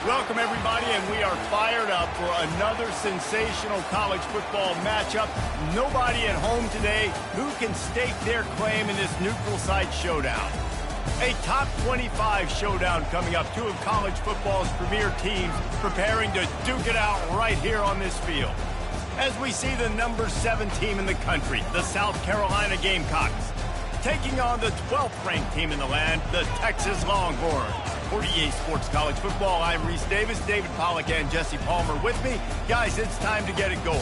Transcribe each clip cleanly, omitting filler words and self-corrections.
Welcome, everybody, and we are fired up for another sensational college football matchup. Nobody at home today who can stake their claim in this neutral site showdown. A top 25 showdown coming up. Two of college football's premier teams preparing to duke it out right here on this field. As we see the number 7 team in the country, the South Carolina Gamecocks, taking on the 12th ranked team in the land, the Texas Longhorns. For EA Sports College Football, I'm Reese Davis, David Pollack and Jesse Palmer with me. Guys, it's time to get it going.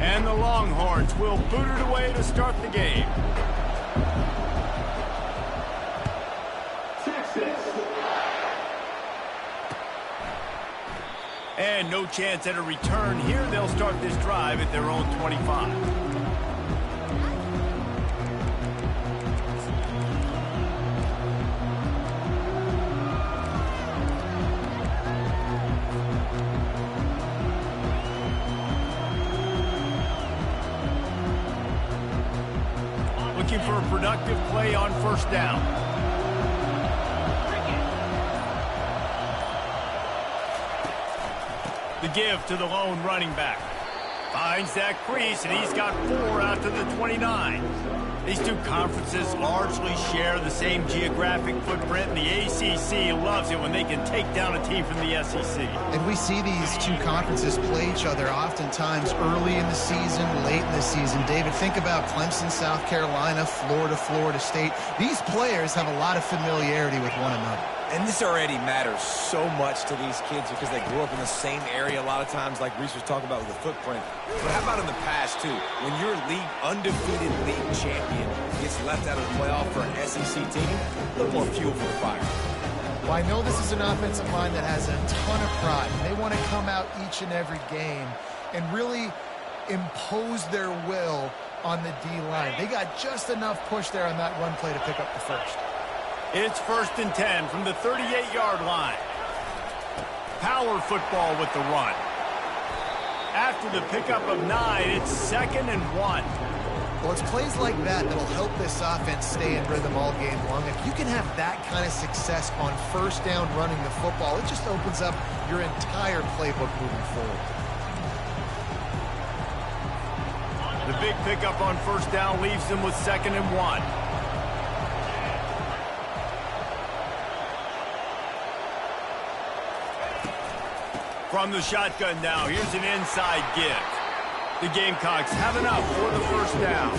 And the Longhorns will boot it away to start the game. And no chance at a return here. They'll start this drive at their own 25. Looking for a productive play on first down. The give to the lone running back. Finds that crease, and he's got 4 out to the 29. These two conferences largely share the same geographic footprint, and the ACC loves it when they can take down a team from the SEC. And we see these two conferences play each other oftentimes early in the season, late in the season. David, think about Clemson, South Carolina, Florida State. These players have a lot of familiarity with one another. And this already matters so much to these kids because they grew up in the same area a lot of times, like Reese was talking about with the footprint. But how about in the past, too? When your undefeated league champion gets left out of the playoff for an SEC team, a little more fuel for the fire. Well, I know this is an offensive line that has a ton of pride. They want to come out each and every game and really impose their will on the D-line. They got just enough push there on that run play to pick up the first. It's 1st and 10 from the 38-yard line. Power football with the run. After the pickup of 9, it's 2nd and 1. Well, it's plays like that that'll help this offense stay in rhythm all game long. If you can have that kind of success on first down running the football, it just opens up your entire playbook moving forward. The big pickup on first down leaves them with 2nd and 1. From the shotgun now, here's an inside give. The Gamecocks have enough for the first down.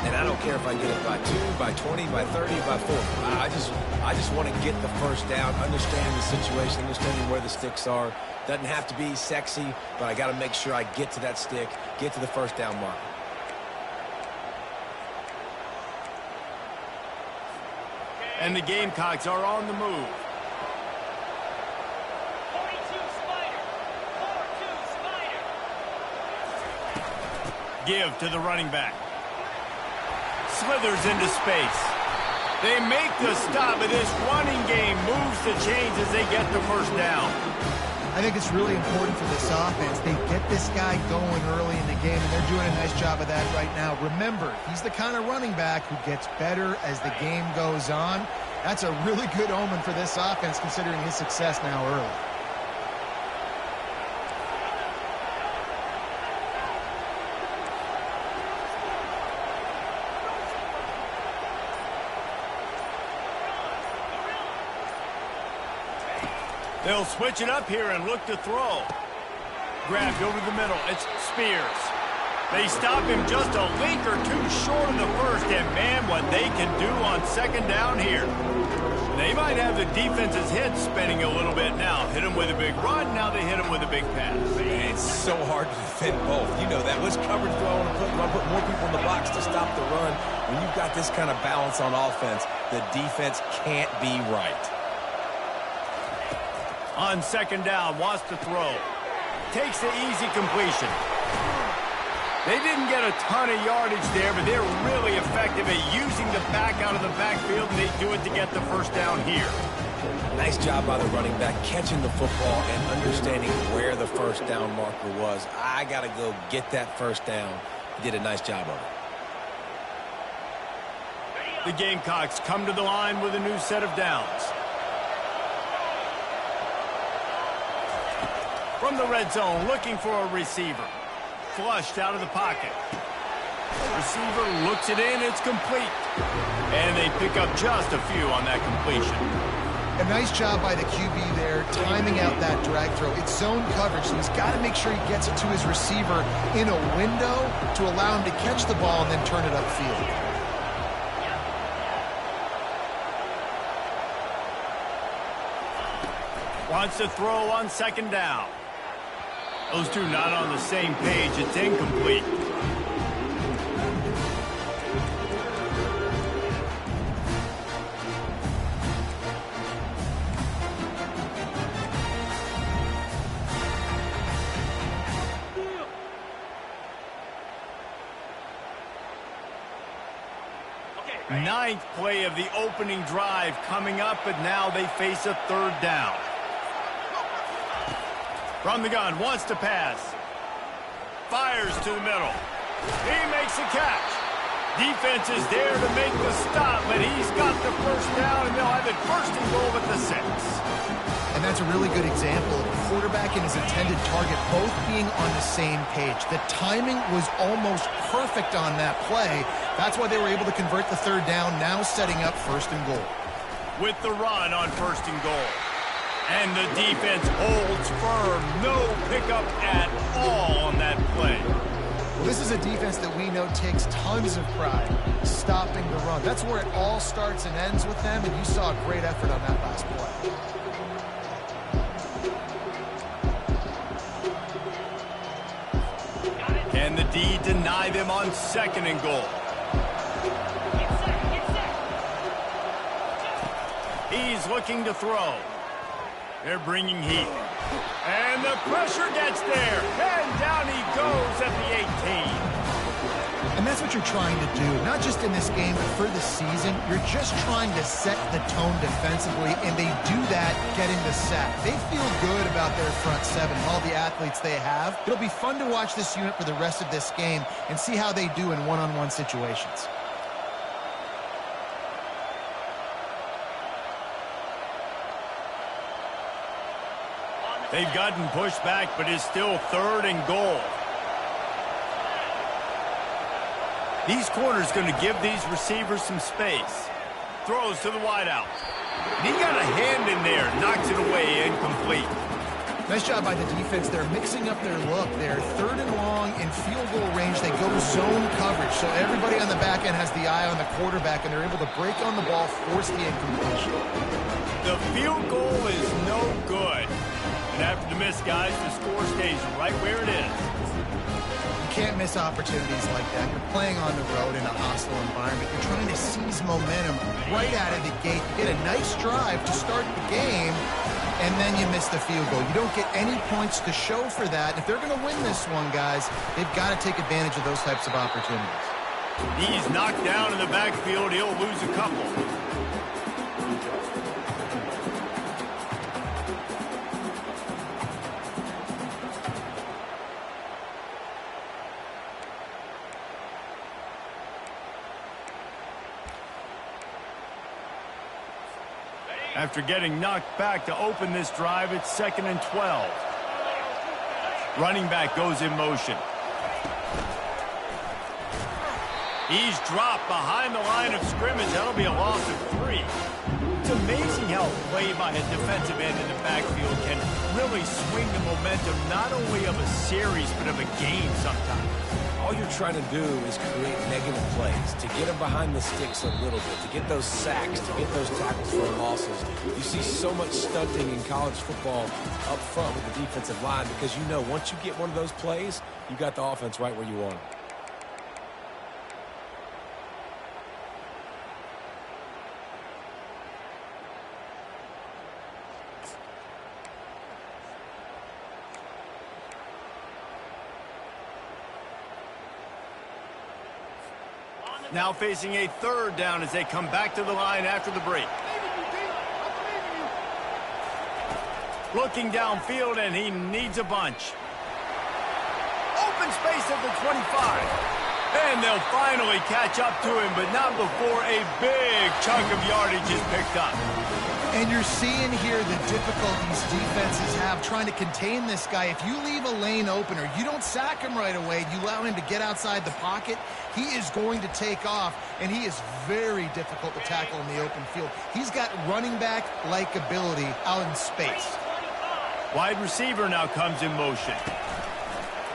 And I don't care if I get it by 2, by 20, by 30, by 40. I just want to get the first down, understanding the situation, understanding where the sticks are. Doesn't have to be sexy, but I got to make sure I get to that stick, get to the first down mark. And the Gamecocks are on the move. Give to the running back. Slithers into space. They make the stop, and this running game moves the chains as they get the first down. I think it's really important for this offense. They get this guy going early in the game, and they're doing a nice job of that right now. Remember, he's the kind of running back who gets better as the game goes on. That's a really good omen for this offense, considering his success now early. They'll switch it up here and look to throw. Grabbed over the middle. It's Spears. They stop him just a link or two short of the first, and man, what they can do on 2nd down here. They might have the defense's head spinning a little bit now. Hit him with a big run, now they hit him with a big pass. It's so hard to defend both. You know that. Which coverage do I want to put? You want to put more people in the box to stop the run? When you've got this kind of balance on offense, the defense can't be right. On 2nd down, wants to throw. Takes the easy completion. They didn't get a ton of yardage there, but they're really effective at using the back out of the backfield, and they do it to get the first down here. Nice job by the running back catching the football and understanding where the first down marker was. I got to go get that first down. He did a nice job of it. The Gamecocks come to the line with a new set of downs. From the red zone, looking for a receiver. Flushed out of the pocket. Receiver looks it in, it's complete. And they pick up just a few on that completion. A nice job by the QB there, timing out that drag throw. It's zone coverage, so he's got to make sure he gets it to his receiver in a window to allow him to catch the ball and then turn it upfield. Wants to throw on second down. Those two not on the same page. It's incomplete. Ninth play of the opening drive coming up, but now they face a third down. From the gun, wants to pass. Fires to the middle. He makes a catch. Defense is there to make the stop, but he's got the first down, and they'll have it first and goal at the 6. And that's a really good example of a quarterback and his intended target both being on the same page. The timing was almost perfect on that play. That's why they were able to convert the third down, now setting up first and goal. With the run on first and goal. And the defense holds firm. No pickup at all on that play. Well, this is a defense that we know takes tons of pride stopping the run. That's where it all starts and ends with them, and you saw a great effort on that last play. Can the D deny them on second and goal? He's looking to throw. They're bringing heat. And the pressure gets there. And down he goes at the 18. And that's what you're trying to do, not just in this game, but for the season. You're just trying to set the tone defensively, and they do that getting the sack. They feel good about their front seven and all the athletes they have. It'll be fun to watch this unit for the rest of this game and see how they do in one-on-one situations. They've gotten pushed back, but it's still third and goal. These corners going to give these receivers some space. Throws to the wideout. He got a hand in there, knocks it away, incomplete. Nice job by the defense. They're mixing up their look. They're third and long in field goal range. They go zone coverage, so everybody on the back end has the eye on the quarterback, and they're able to break on the ball, force the incompletion. The field goal is no good. And after the miss, guys, the score stays right where it is. You can't miss opportunities like that. You're playing on the road in a hostile environment. You're trying to seize momentum right out of the gate. You get a nice drive to start the game, and then you miss the field goal. You don't get any points to show for that. If they're going to win this one, guys, they've got to take advantage of those types of opportunities. He's knocked down in the backfield. He'll lose a couple. After getting knocked back to open this drive, it's 2nd and 12. Running back goes in motion. He's dropped behind the line of scrimmage. That'll be a loss of 3. It's amazing how play by a defensive end in the backfield can really swing the momentum not only of a series but of a game sometimes. All you're trying to do is create negative plays, to get them behind the sticks a little bit, to get those sacks, to get those tackles for losses. You see so much stunting in college football up front with the defensive line because you know once you get one of those plays, you got the offense right where you want it. Now facing a third down as they come back to the line after the break. Looking downfield, and he needs a bunch. Open space at the 25. And they'll finally catch up to him, but not before a big chunk of yardage is picked up. And you're seeing here the difficulties defenses have trying to contain this guy. If you leave a lane open or you don't sack him right away, you allow him to get outside the pocket, he is going to take off, and he is very difficult to tackle in the open field. He's got running back-like ability out in space. Wide receiver now comes in motion.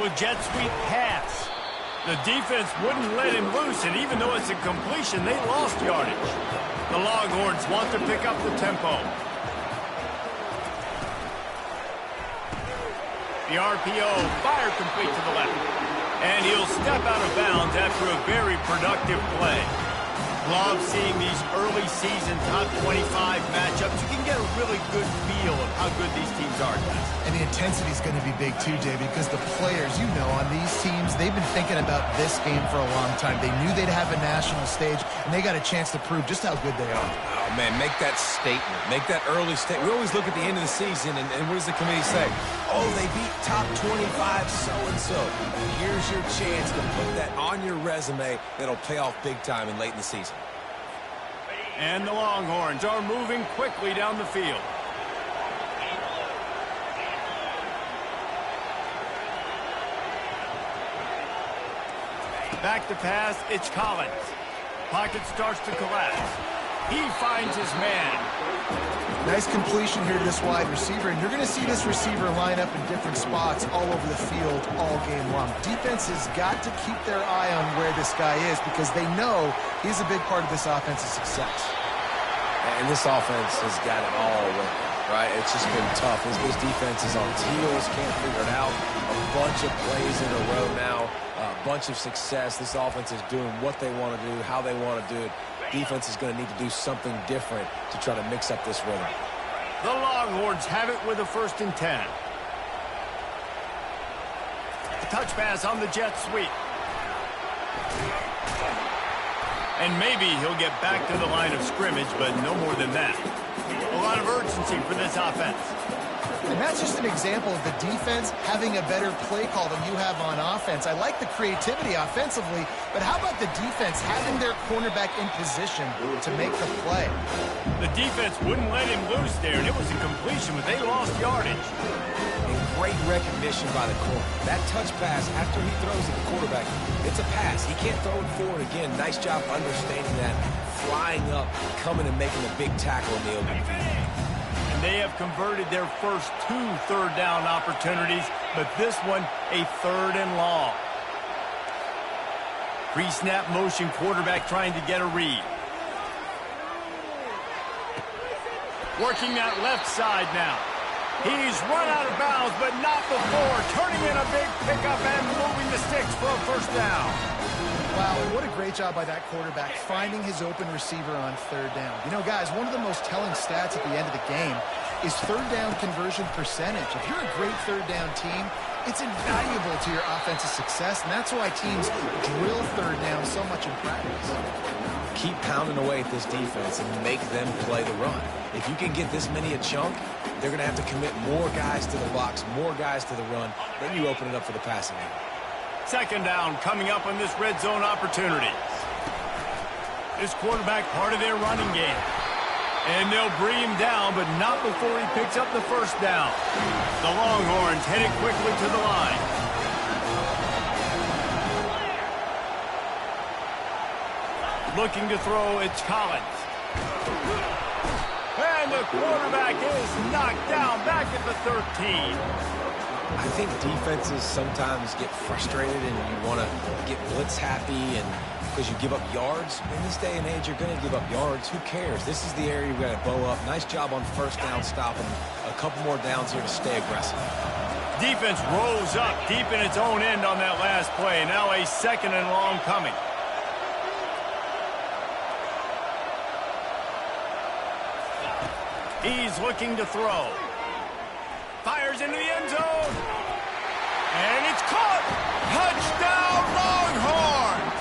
With jet sweep pass. The defense wouldn't let him loose, and even though it's a completion, they lost yardage. The Longhorns want to pick up the tempo. The RPO fired complete to the left. And he'll step out of bounds after a very productive play. Love seeing these early season top 25 matchups. You can get a really good feel of how good these teams are, guys. And the intensity is going to be big too, Jay, because the players, you know, on these teams, they've been thinking about this game for a long time. They knew they'd have a national stage, and they got a chance to prove just how good they are. Oh, man, make that statement. Make that early statement. We always look at the end of the season, and what does the committee say? Oh, they beat top 25 so-and-so. Here's your chance to put that on your resume that'll pay off big time and late in the season. And the Longhorns are moving quickly down the field. Back to pass, it's Collins. Pocket starts to collapse. He finds his man. Nice completion here to this wide receiver, and you're going to see this receiver line up in different spots all over the field all game long. Defense has got to keep their eye on where this guy is because they know he's a big part of this offense's success. And this offense has got it all working, right? It's just been tough. This defense is on its heels, can't figure it out. A bunch of plays in a row now, a bunch of success. This offense is doing what they want to do, how they want to do it. Defense is going to need to do something different to try to mix up this rhythm. The Longhorns have it with a 1st and 10. A touch pass on the jet sweep. And maybe he'll get back to the line of scrimmage, but no more than that. A lot of urgency for this offense. And that's just an example of the defense having a better play call than you have on offense. I like the creativity offensively, but how about the defense having their cornerback in position to make the play? The defense wouldn't let him loose there, and it was a completion, but they lost yardage. And great recognition by the corner. That touch pass after he throws at the quarterback, it's a pass. He can't throw it forward again. Nice job understanding that, flying up, coming and making a big tackle in the open field. And they have converted their first 2 third-down opportunities, but this one a 3rd and long. Pre-snap motion quarterback trying to get a read. Working that left side now. He's run out of bounds, but not before. Turning in a big pickup and moving the sticks for a 1st down. Wow, and what a great job by that quarterback, finding his open receiver on 3rd down. You know, guys, one of the most telling stats at the end of the game is 3rd down conversion percentage. If you're a great 3rd down team, it's invaluable to your offensive success, and that's why teams drill 3rd down so much in practice. Keep pounding away at this defense and make them play the run. If you can get this many a chunk, they're going to have to commit more guys to the box, more guys to the run. Then you open it up for the passing game. 2nd down coming up on this red zone opportunity. This quarterback part of their running game. And they'll bring him down, but not before he picks up the 1st down. The Longhorns headed quickly to the line. Looking to throw, it's Collins. And the quarterback is knocked down back at the 13. I think defenses sometimes get frustrated and you want to get blitz happy and because you give up yards. In this day and age, you're going to give up yards. Who cares? This is the area you've got to bow up. Nice job on 1st down stopping. A couple more downs here to stay aggressive. Defense rose up deep in its own end on that last play. Now a 2nd and long coming. He's looking to throw. Fires into the end zone. And it's caught. Touchdown, Longhorns.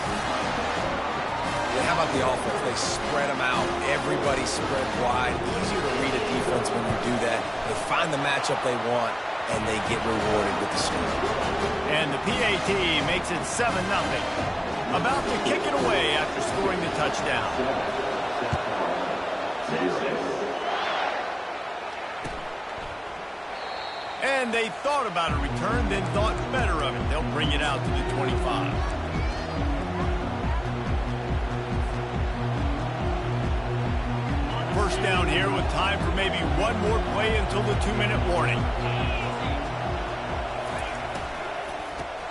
how about the offense? They spread them out. Everybody spread wide. Easier to read a defense when you do that. They find the matchup they want, and they get rewarded with the score. And the PAT makes it 7-0. About to kick it away after scoring the touchdown. And they thought about a return, then thought better of it. They'll bring it out to the 25. First down here with time for maybe one more play until the 2-minute warning.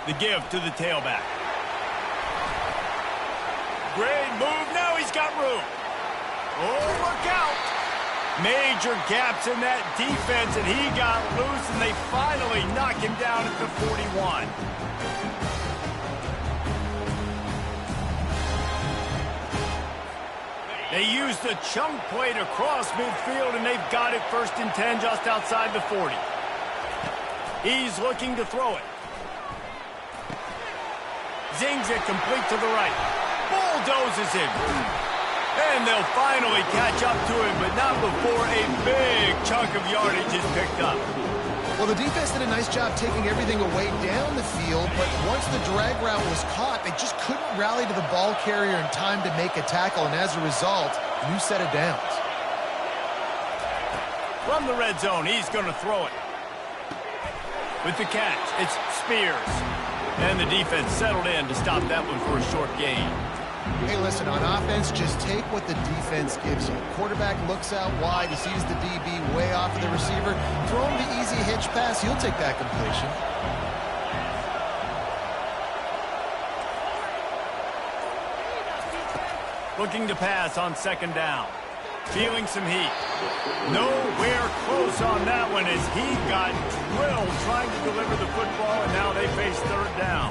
The give to the tailback. Great move. Now he's got room. Oh, look out. Major gaps in that defense, and he got loose, and they finally knock him down at the 41. They used the chunk play to cross midfield, and they've got it 1st and 10 just outside the 40. He's looking to throw it. Zings it complete to the right. Bulldozes it. And they'll finally catch up to him, but not before a big chunk of yardage is picked up. Well, the defense did a nice job taking everything away down the field, but once the drag route was caught, they just couldn't rally to the ball carrier in time to make a tackle, and as a result, a new set of downs. From the red zone, he's going to throw it. With the catch, it's Spears. And the defense settled in to stop that one for a short gain. Hey, listen, on offense, just take what the defense gives you. Quarterback looks out wide, he sees the DB way off of the receiver. Throw him the easy hitch pass, he'll take that completion. Looking to pass on 2nd down. Feeling some heat. Nowhere close on that one as he got drilled trying to deliver the football, and now they face 3rd down.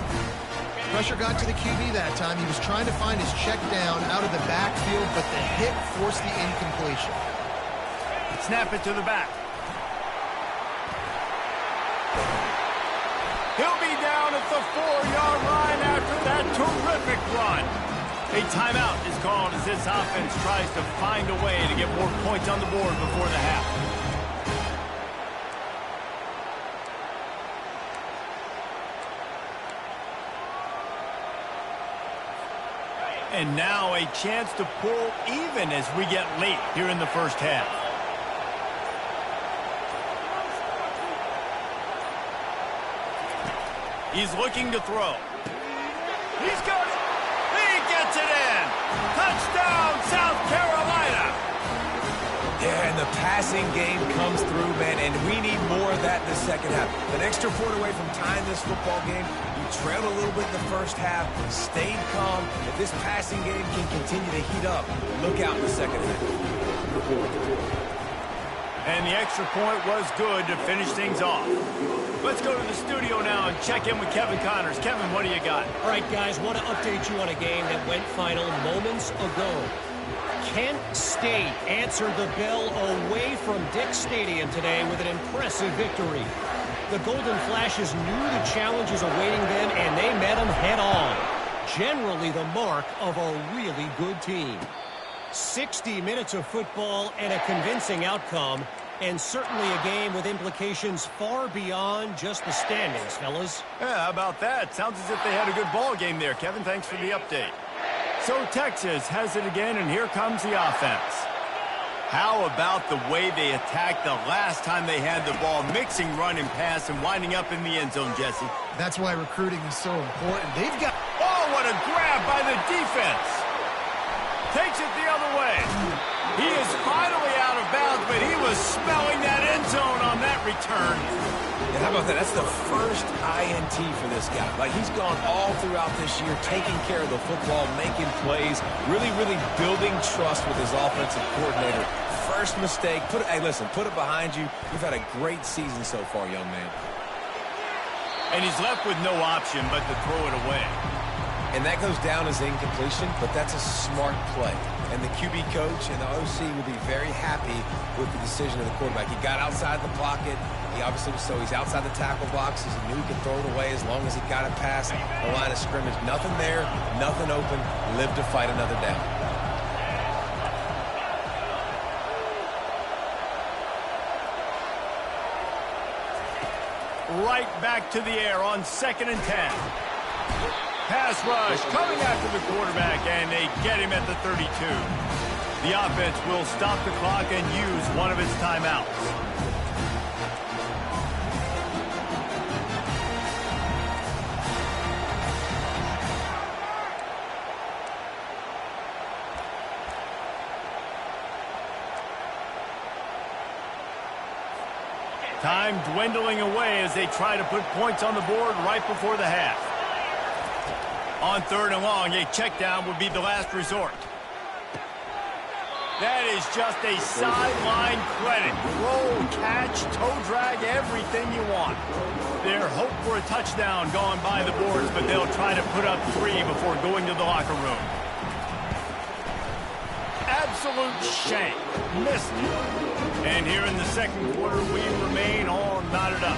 Pressure got to the QB that time. He was trying to find his check down out of the backfield, but the hit forced the incompletion. Snap it to the back. He'll be down at the 4-yard line after that terrific run. A timeout is called as this offense tries to find a way to get more points on the board before the half. And now a chance to pull even as we get late here in the first half. He's looking to throw. He's got it. He gets it in. Touchdown, South Carolina. Yeah, and the passing game comes through, man, and we need more of that in the second half. An extra point away from tying this football game. You trailed a little bit in the first half, stayed calm. If this passing game can continue to heat up, look out in the second half. And the extra point was good to finish things off. Let's go to the studio now and check in with Kevin Connors. Kevin, what do you got? All right, guys, want to update you on a game that went final moments ago. Kent State answered the bell away from Dick's Stadium today with an impressive victory. The Golden Flashes knew the challenges awaiting them, and they met them head-on. Generally the mark of a really good team. 60 minutes of football and a convincing outcome, and certainly a game with implications far beyond just the standings, fellas. Yeah, how about that? Sounds as if they had a good ball game there. Kevin, thanks for the update. So Texas has it again, and here comes the offense. How about the way they attacked the last time they had the ball, mixing run and pass and winding up in the end zone, Jesse? That's why recruiting is so important. They've got... Oh, what a grab by the defense. Takes it the other way. He is finally out of bounds, but he was smelling that end zone on that return. And how about that? That's the first INT for this guy. Like, he's gone all throughout this year, taking care of the football, making plays, really building trust with his offensive coordinator. First mistake. Hey, listen, put it behind you. You've had a great season so far, young man. And he's left with no option but to throw it away. And that goes down as incompletion, but that's a smart play. And the QB coach and the OC will be very happy with the decision of the quarterback. He got outside the pocket. He obviously, so he's outside the tackle box. He knew he could throw it away as long as he got it past the line of scrimmage. Nothing there, nothing open. Live to fight another down. right back to the air on 2nd and 10. Pass rush coming after the quarterback, and they get him at the 32. The offense will stop the clock and use one of its timeouts. Time dwindling away as they try to put points on the board right before the half. On 3rd and long, a check down would be the last resort. That is just a sideline credit. Roll, catch, toe drag, everything you want. Their hope for a touchdown going by the boards, but they'll try to put up 3 before going to the locker room. Absolute shank. Missed it. And here in the 2nd quarter, we remain all knotted up.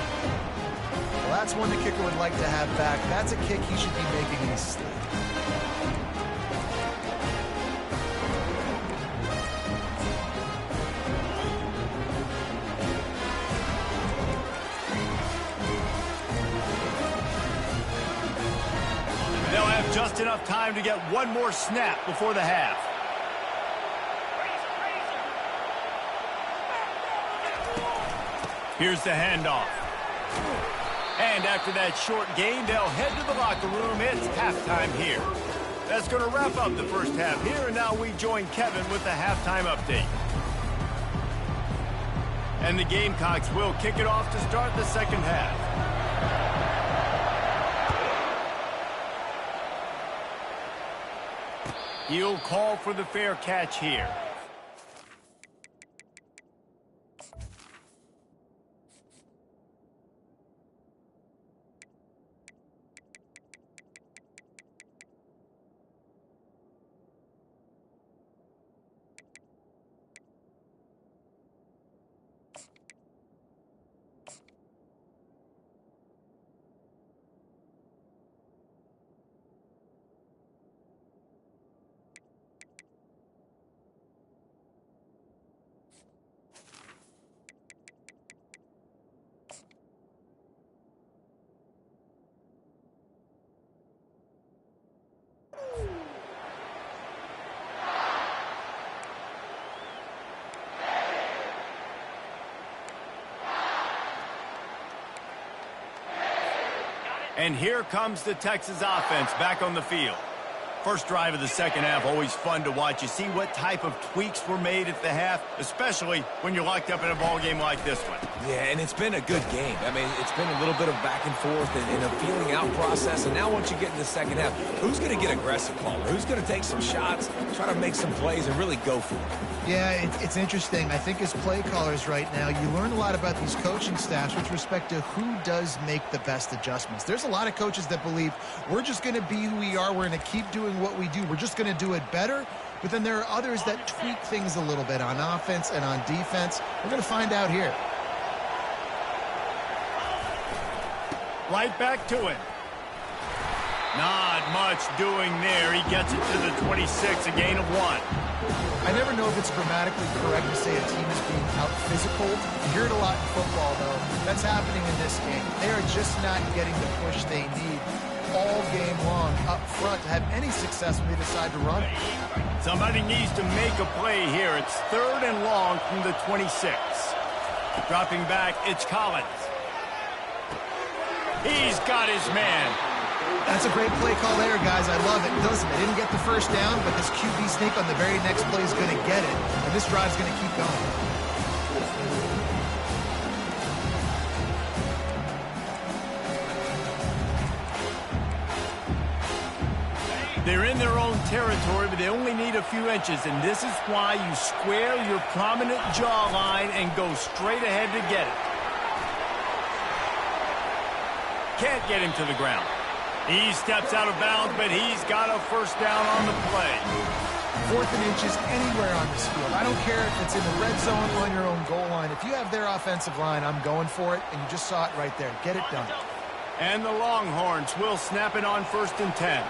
Well, that's one the kicker would like to have back. That's a kick he should be making in his sleep. They'll have just enough time to get one more snap before the half. Here's the handoff. And after that short gain, they'll head to the locker room. It's halftime here. That's going to wrap up the first half here, and now we join Kevin with the halftime update. And the Gamecocks will kick it off to start the 2nd half. He'll call for the fair catch here. And here comes the Texas offense back on the field. First drive of the 2nd half, always fun to watch. You see what type of tweaks were made at the half, especially when you're locked up in a ball game like this one. Yeah, and it's been a good game. I mean, it's been a little bit of back and forth and a feeling out process. And now once you get in the 2nd half, who's going to get aggressive, Palmer? Who's going to take some shots, try to make some plays, and really go for it? Yeah, it's interesting. I think as play callers right now, you learn a lot about these coaching staffs with respect to who does make the best adjustments. There's a lot of coaches that believe we're just going to be who we are. We're going to keep doing what we do. We're just going to do it better. But then there are others that tweak things a little bit on offense and on defense. We're going to find out here. Right back to him. Not much doing there. He gets it to the 26, a gain of 1. I never know if it's grammatically correct to say a team is being out-physical. You hear it a lot in football, though. That's happening in this game. They are just not getting the push they need all game long up front to have any success when they decide to run it. Somebody needs to make a play here. It's 3rd and long from the 26. Dropping back, it's Collins. He's got his man. That's a great play call there, guys. I love it. Listen, they didn't get the first down, but this QB sneak on the very next play is going to get it, and this drive's going to keep going. They're in their own territory, but they only need a few inches, and this is why you square your prominent jawline and go straight ahead to get it. Can't get him to the ground. He steps out of bounds, but he's got a first down on the play. 4th and inches anywhere on this field. I don't care if it's in the red zone or on your own goal line. If you have their offensive line, I'm going for it, and you just saw it right there. Get it done. And the Longhorns will snap it on 1st and 10.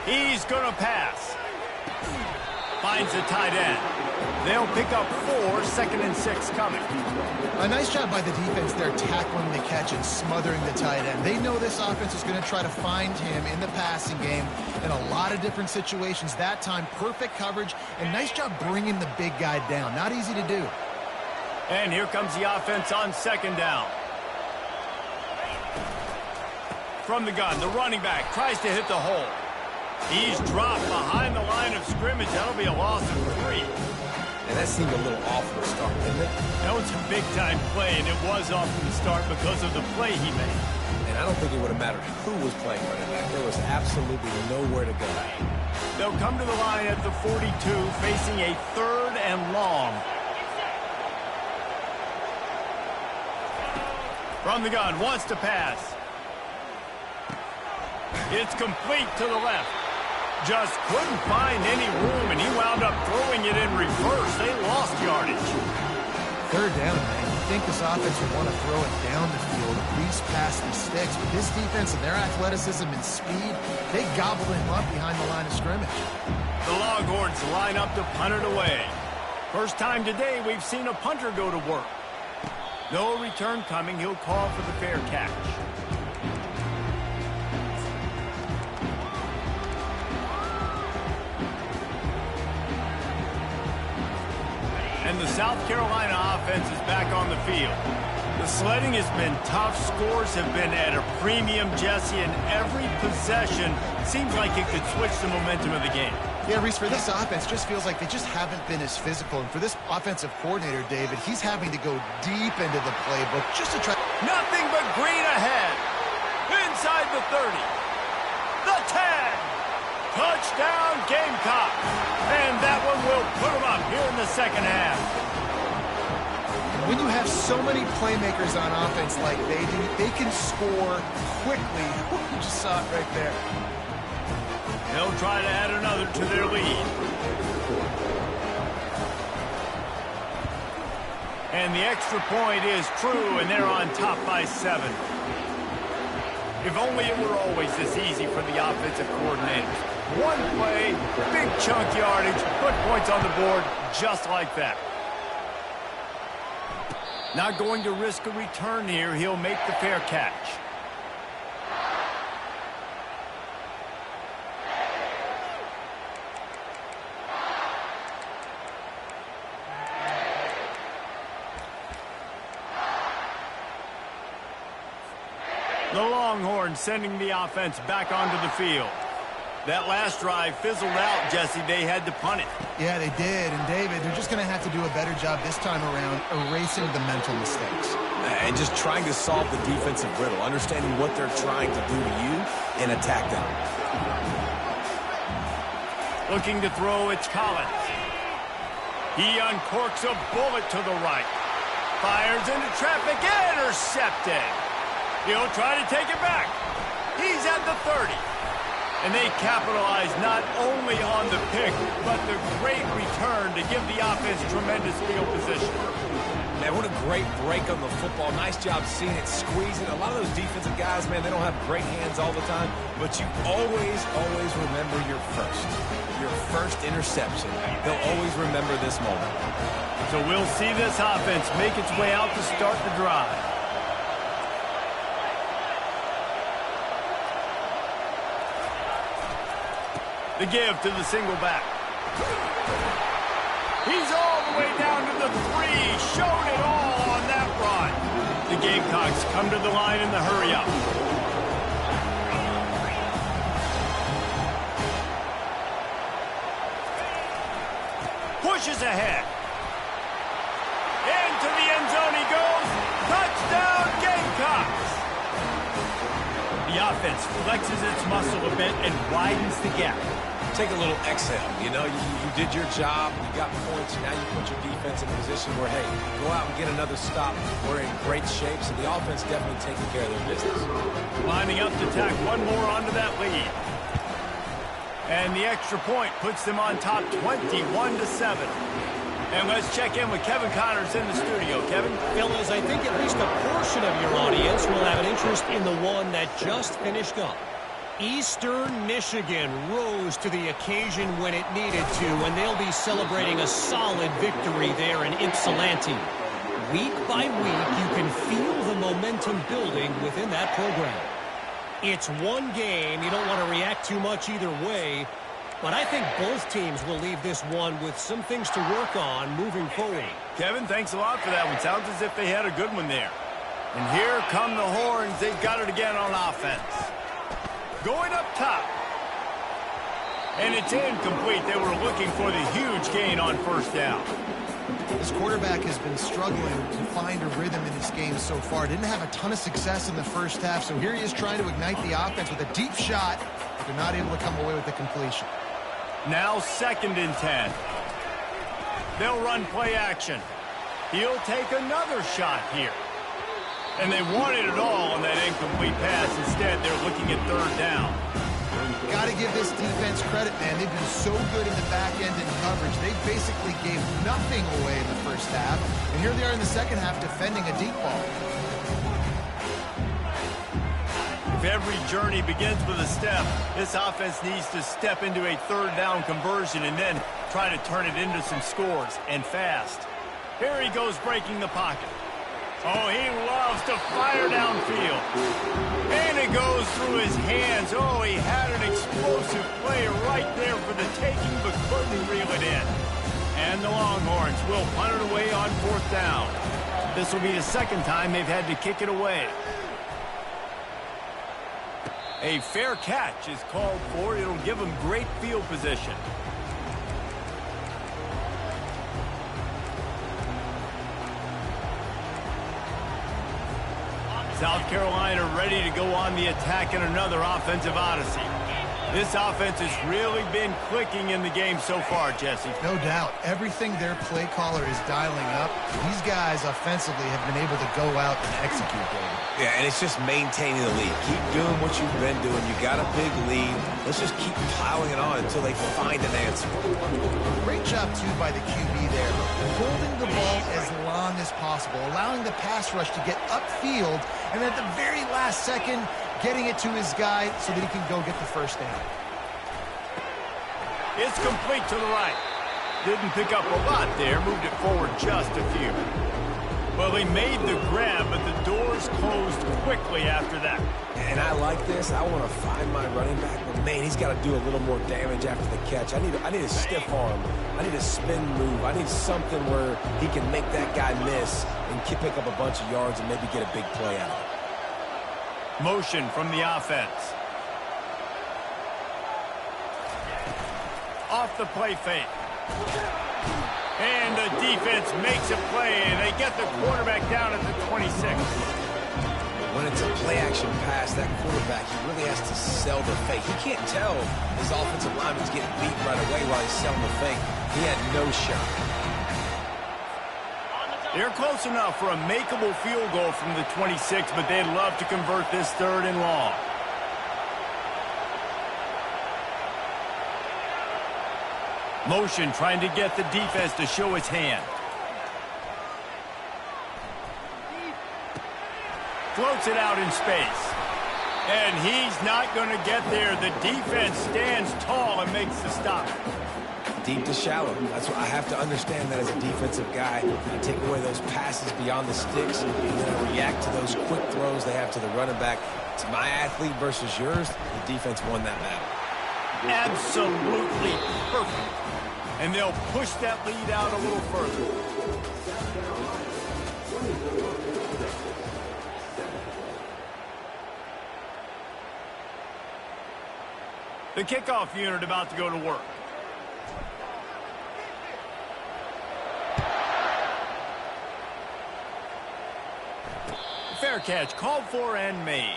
He's going to pass. finds the tight end. They'll pick up 4, 2nd and 6 coming. A nice job by the defense there tackling the catch and smothering the tight end. They know this offense is going to try to find him in the passing game in a lot of different situations. That time, perfect coverage, and nice job bringing the big guy down. Not easy to do. And here comes the offense on 2nd down. From the gun, the running back tries to hit the hole. He's dropped behind the line of scrimmage. That'll be a loss of 3. And that seemed a little off from the start, didn't it? That was a big-time play, and it was off from the start because of the play he made. And I don't think it would have mattered who was playing running back. There was absolutely nowhere to go. They'll come to the line at the 42, facing a 3rd and long. From the gun, wants to pass. It's complete to the left. Just couldn't find any room, and he wound up throwing it in reverse. They lost yardage. 3rd down, man. You think this offense would want to throw it down the field, at least past the sticks. But this defense and their athleticism and speed, they gobbled him up behind the line of scrimmage. The Longhorns line up to punt it away. First time today we've seen a punter go to work. No return coming. He'll call for the fair catch. And the South Carolina offense is back on the field. The sledding has been tough. Scores have been at a premium, Jesse, and every possession seems like it could switch the momentum of the game. Yeah, Reese, for this offense, just feels like they just haven't been as physical. And for this offensive coordinator, David, he's having to go deep into the playbook just to try. Nothing but green ahead. Inside the 30. The 10. Touchdown, Gamecocks. And that one will put them up here in the 2nd half. When you have so many playmakers on offense like they do, they can score quickly. You just saw it right there. They'll try to add another to their lead. And the extra point is true, and they're on top by 7. If only it were always this easy for the offensive coordinators. One play, big chunk yardage, put points on the board just like that. Not going to risk a return here. He'll make the fair catch. The Longhorns sending the offense back onto the field. That last drive fizzled out, Jesse. They had to punt it. Yeah, they did. And, David, they're just going to have to do a better job this time around erasing the mental mistakes. And just trying to solve the defensive riddle, understanding what they're trying to do to you and attack them. Looking to throw, it's Collins. He uncorks a bullet to the right. Fires into traffic, intercepted. He'll try to take it back. He's at the 30. And they capitalize not only on the pick, but the great return to give the offense tremendous field position. Man, what a great break on the football. Nice job seeing it, squeezing. A lot of those defensive guys, man, they don't have great hands all the time, but you always remember your first interception. They'll always remember this moment. So we'll see this offense make its way out to start the drive. The give to the single back. He's all the way down to the 3. Showed it all on that run. The Gamecocks come to the line in the hurry-up. Pushes ahead. Into the end zone he goes. Touchdown, Gamecocks. The offense flexes its muscle a bit and widens the gap. Take a little exhale. You know, you did your job. You got points. Now you put your defense in a position where, hey, go out and get another stop. We're in great shape, so the offense definitely taking care of their business. Lining up to tack one more onto that lead. And the extra point puts them on top 21-7. And let's check in with Kevin Connors in the studio. Kevin? Fellas, I think at least a portion of your audience will have an interest in the one that just finished up. Eastern Michigan rose to the occasion when it needed to, and they'll be celebrating a solid victory there in Ypsilanti. Week by week, you can feel the momentum building within that program. It's one game. You don't want to react too much either way, but I think both teams will leave this one with some things to work on moving forward. Kevin, thanks a lot for that one. Sounds as if they had a good one there. And here come the Horns. They've got it again on offense. Going up top. And it's incomplete. They were looking for the huge gain on first down. This quarterback has been struggling to find a rhythm in this game so far. Didn't have a ton of success in the first half, so here he is trying to ignite the offense with a deep shot, but they're not able to come away with the completion. Now 2nd and 10. They'll run play action. He'll take another shot here. And they wanted it all on that incomplete pass. Instead, they're looking at 3rd down. Got to give this defense credit, man. They've been so good in the back end in coverage. They basically gave nothing away in the first half. And here they are in the second half defending a deep ball. If every journey begins with a step, this offense needs to step into a 3rd down conversion and then try to turn it into some scores, and fast. Here he goes breaking the pocket. Oh, he loves to fire downfield. And it goes through his hands. Oh, he had an explosive play right there for the taking, but couldn't reel it in. And the Longhorns will punt it away on 4th down. This will be the 2nd time they've had to kick it away. A fair catch is called for. It'll give them great field position. South Carolina ready to go on the attack in another offensive odyssey. This offense has really been clicking in the game so far, Jesse. No doubt. Everything their play caller is dialing up, these guys offensively have been able to go out and execute, David. Yeah, and it's just maintaining the lead. Keep doing what you've been doing. You got a big lead. Let's just keep piling it on until they find an answer. Great job, too, by the QB there. Holding the ball as long as possible, allowing the pass rush to get upfield, and at the very last second, getting it to his guy so that he can go get the first down. It's complete to the right. Didn't pick up a lot there. Moved it forward just a few. Well, he made the grab, but the doors closed quickly after that. And I like this. I want to find my running back, but man, he's got to do a little more damage after the catch. I need a stiff arm. I need a spin move. I need something where he can make that guy miss and pick up a bunch of yards and maybe get a big play out of it. Motion from the offense. Off the play fake. And the defense makes a play, and they get the quarterback down at the 26. When it's a play-action pass, that quarterback, he really has to sell the fake. He can't tell his offensive lineman's getting beat right away while he's selling the fake. He had no shot. They're close enough for a makeable field goal from the 26, but they'd love to convert this 3rd and long. Motion trying to get the defense to show its hand. Floats it out in space. And he's not going to get there. The defense stands tall and makes the stop. Deep to shallow. That's what I have to understand that as a defensive guy. I take away those passes beyond the sticks, and then I react to those quick throws they have to the running back. It's my athlete versus yours. The defense won that battle. Absolutely perfect. And they'll push that lead out a little further. The kickoff unit about to go to work. Fair catch called for and made.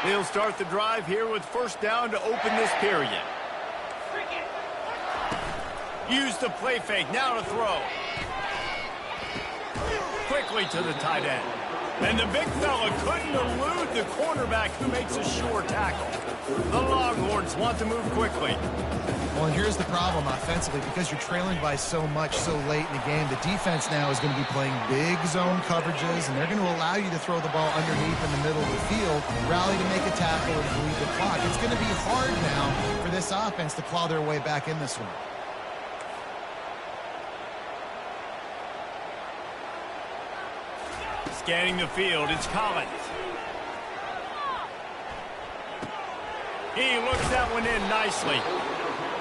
They'll start the drive here with 1st down to open this period. Use the play fake. Now to throw. Quickly to the tight end. And the big fella couldn't elude the cornerback who makes a sure tackle. The Longhorns want to move quickly. Well, and here's the problem offensively. Because you're trailing by so much so late in the game, the defense now is going to be playing big zone coverages, and they're going to allow you to throw the ball underneath in the middle of the field, rally to make a tackle, and bleed the clock. It's going to be hard now for this offense to claw their way back in this one. Scanning the field, it's Collins. He looks that one in nicely.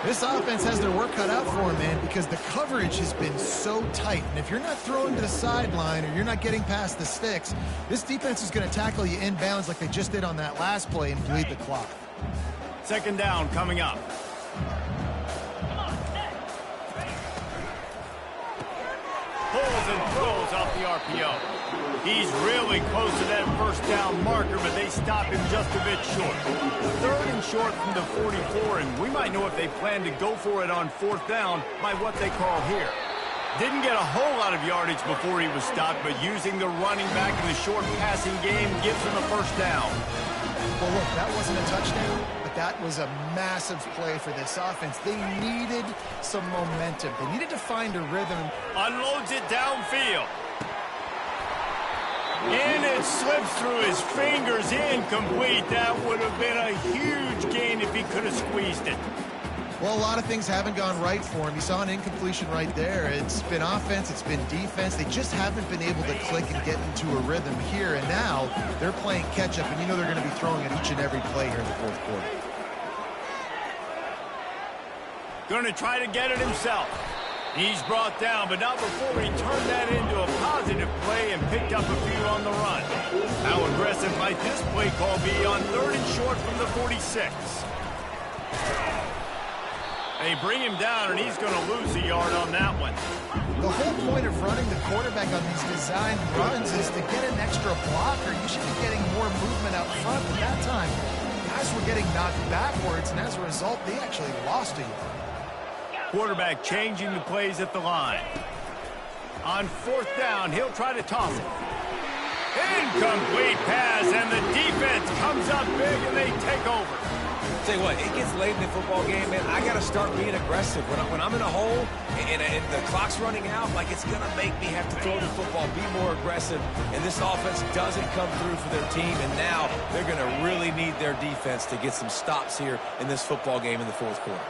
This offense has their work cut out for them, man, because the coverage has been so tight. And if you're not throwing to the sideline or you're not getting past the sticks, this defense is going to tackle you inbounds like they just did on that last play and bleed the clock. Second down coming up. Pulls and throws off the RPO. He's really close to that first down marker, but they stop him just a bit short. Third and short from the 44, and we might know if they plan to go for it on fourth down by what they call here. Didn't get a whole lot of yardage before he was stopped, but using the running back in the short passing game gives him a first down. Well, look, that wasn't a touchdown, but that was a massive play for this offense. They needed some momentum. They needed to find a rhythm. Unloads it downfield. And it slips through his fingers, incomplete. That would have been a huge gain if he could have squeezed it. Well, a lot of things haven't gone right for him. You saw an incompletion right there. It's been offense, it's been defense. They just haven't been able to click and get into a rhythm here. And now they're playing catch-up, and you know they're going to be throwing at each and every play here in the fourth quarter. Going to try to get it himself. He's brought down, but not before he turned that into a positive play and picked up a few on the run. How aggressive might this play call be on third and short from the 46? They bring him down, and he's going to lose a yard on that one. The whole point of running the quarterback on these designed runs is to get an extra blocker. You should be getting more movement out front, but that time, guys were getting knocked backwards, and as a result, they actually lost a yard. Quarterback changing the plays at the line. On fourth down, he'll try to toss it. Incomplete pass, and the defense comes up big, and they take over. Tell you what, it gets late in the football game, man. I got to start being aggressive. When I'm in a hole and the clock's running out, like it's going to make me have to throw the football, be more aggressive. And this offense doesn't come through for their team, and now they're going to really need their defense to get some stops here in this football game in the fourth quarter.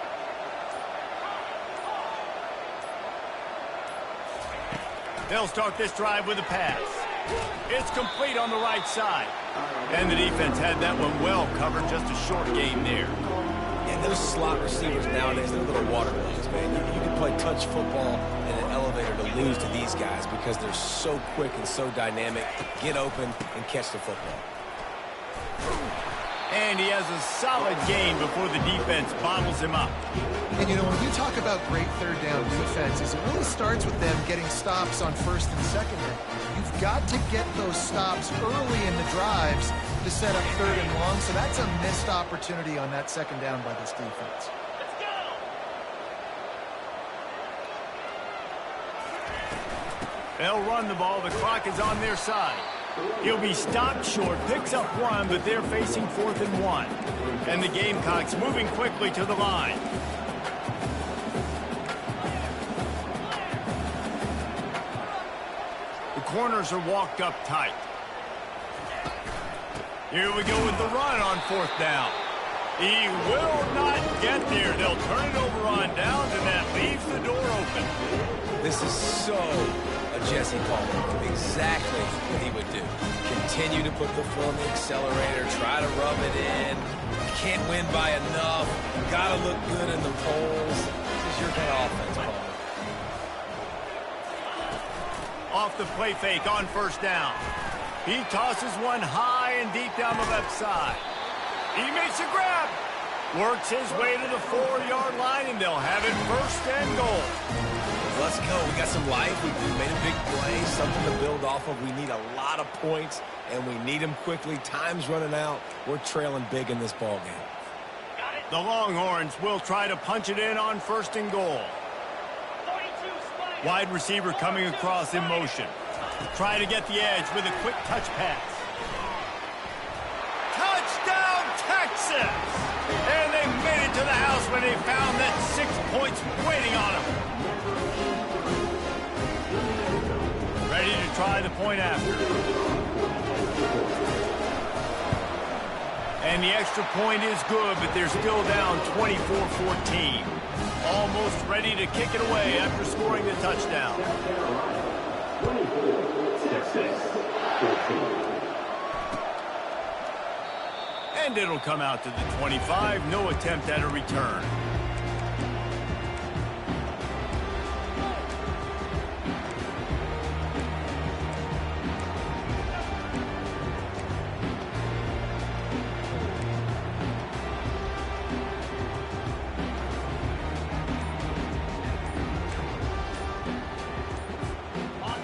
They'll start this drive with a pass. It's complete on the right side. And the defense had that one well covered, just a short game there. And those slot receivers nowadays, they're little water balloons, man. You can play touch football in an elevator to lose to these guys because they're so quick and so dynamic. Get open and catch the football. And he has a solid gain before the defense bottles him up. And, you know, when you talk about great third down defenses, it really starts with them getting stops on first and second down. You've got to get those stops early in the drives to set up third and long, so that's a missed opportunity on that second down by this defense. Let's go! They'll run the ball. The clock is on their side. He'll be stopped short, picks up one, but they're facing 4th and 1. And the Gamecocks moving quickly to the line. The corners are walked up tight. Here we go with the run on 4th down. He will not get there. They'll turn it over on downs, and that leaves the door open. This is so a Jesse Palmer. Exactly what he would do. Continue to put the foot on the accelerator, try to rub it in. Can't win by enough. Got to look good in the polls. This is your kind of offense, Palmer. Off the play fake on first down. He tosses one high and deep down the left side. He makes a grab. Works his way to the 4-yard line, and they'll have it 1st and goal. Let's go. We got some life. We made a big play, something to build off of. We need a lot of points, and we need them quickly. Time's running out. We're trailing big in this ball game. The Longhorns will try to punch it in on 1st and goal. Wide receiver coming across in motion. Try to get the edge with a quick touch pass. Touchdown, Texas! And they made it to the house when they found that 6 points waiting on them. Ready to try the point after. And the extra point is good, but they're still down 24-14. Almost ready to kick it away after scoring the touchdown. And it'll come out to the 25. No attempt at a return.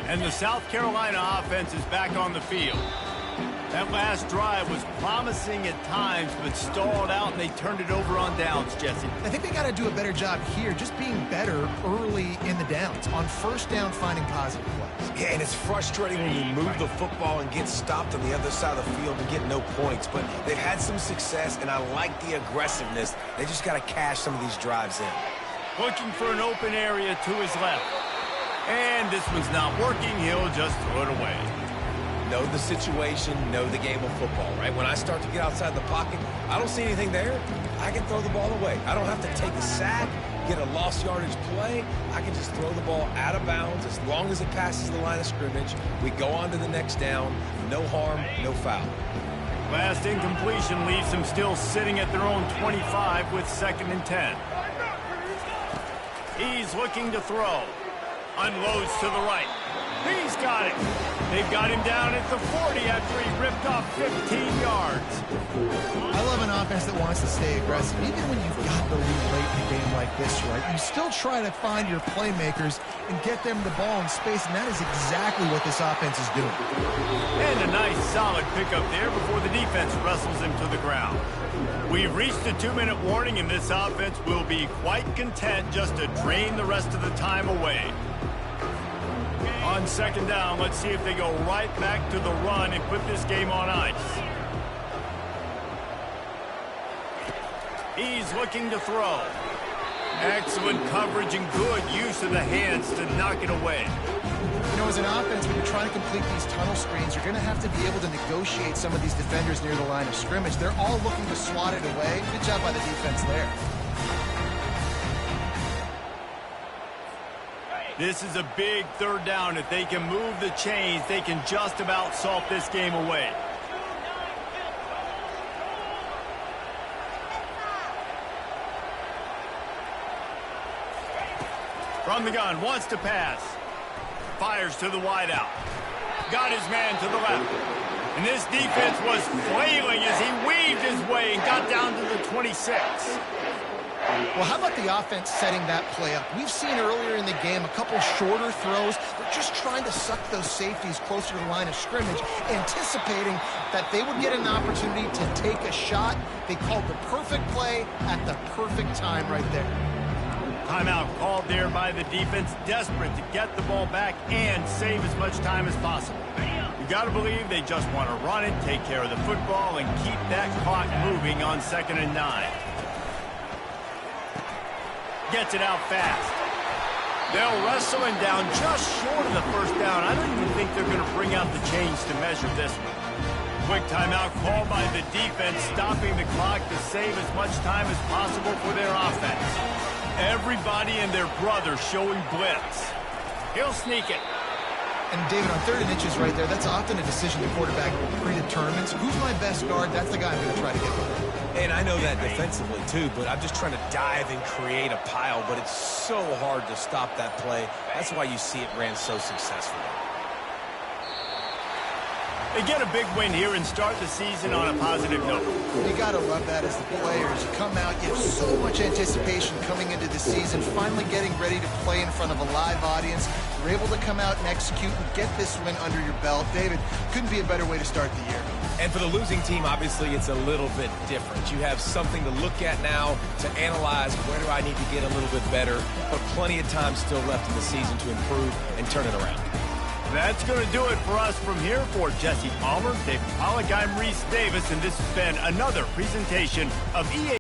And the South Carolina offense is back on the field. That last drive was promising at times, but stalled out, and they turned it over on downs, Jesse. I think they got to do a better job here, just being better early in the downs. On first down, finding positive plays. Yeah, and it's frustrating when you move the football and get stopped on the other side of the field and get no points. But they've had some success, and I like the aggressiveness. They just got to cash some of these drives in. Looking for an open area to his left. And this one's not working. He'll just throw it away. Know the situation, know the game of football, right? When I start to get outside the pocket, I don't see anything there. I can throw the ball away. I don't have to take a sack, get a lost yardage play. I can just throw the ball out of bounds as long as it passes the line of scrimmage. We go on to the next down. No harm, no foul. Last incompletion leaves them still sitting at their own 25 with 2nd and 10. He's looking to throw. Unloads to the right. He's got it. They've got him down at the 40 after he ripped off 15 yards. I love an offense that wants to stay aggressive. Even when you've got the lead late in a game like this, right, you still try to find your playmakers and get them the ball in space, and that is exactly what this offense is doing. And a nice, solid pickup there before the defense wrestles him to the ground. We've reached the 2-minute warning, and this offense will be quite content just to drain the rest of the time away. On 2nd down, let's see if they go right back to the run and put this game on ice. He's looking to throw. Excellent coverage and good use of the hands to knock it away. You know, as an offense, when you're trying to complete these tunnel screens, you're going to have to be able to negotiate some of these defenders near the line of scrimmage. They're all looking to swat it away. Good job by the defense there. This is a big 3rd down. If they can move the chains, they can just about salt this game away. From the gun, wants to pass. Fires to the wideout. Got his man to the left. And this defense was flailing as he weaved his way and got down to the 26. Well, how about the offense setting that play up? We've seen earlier in the game a couple shorter throws. They're just trying to suck those safeties closer to the line of scrimmage, anticipating that they would get an opportunity to take a shot. They called the perfect play at the perfect time right there. Timeout called there by the defense, desperate to get the ball back and save as much time as possible. You got to believe they just want to run it, take care of the football, and keep that clock moving on 2nd and 9. Gets it out fast. They'll wrestle him down just short of the 1st down. I don't even think they're going to bring out the chains to measure this one. Quick timeout called by the defense, stopping the clock to save as much time as possible for their offense. Everybody and their brother showing blitz. He'll sneak it. And David, on 3rd and inches right there, that's often a decision the quarterback predetermines. Who's my best guard? That's the guy I'm going to try to get with. And I know that defensively, too, but I'm just trying to dive and create a pile, but it's so hard to stop that play. That's why you see it ran so successfully. They get a big win here and start the season on a positive note. You got to love that as the players. You come out, you have so much anticipation coming into the season, finally getting ready to play in front of a live audience. You're able to come out and execute and get this win under your belt. David, couldn't be a better way to start the year. And for the losing team, obviously, it's a little bit different. You have something to look at now to analyze where do I need to get a little bit better, but plenty of time still left in the season to improve and turn it around. That's going to do it for us from here. For Jesse Palmer, David Pollack, I'm Reese Davis, and this has been another presentation of EA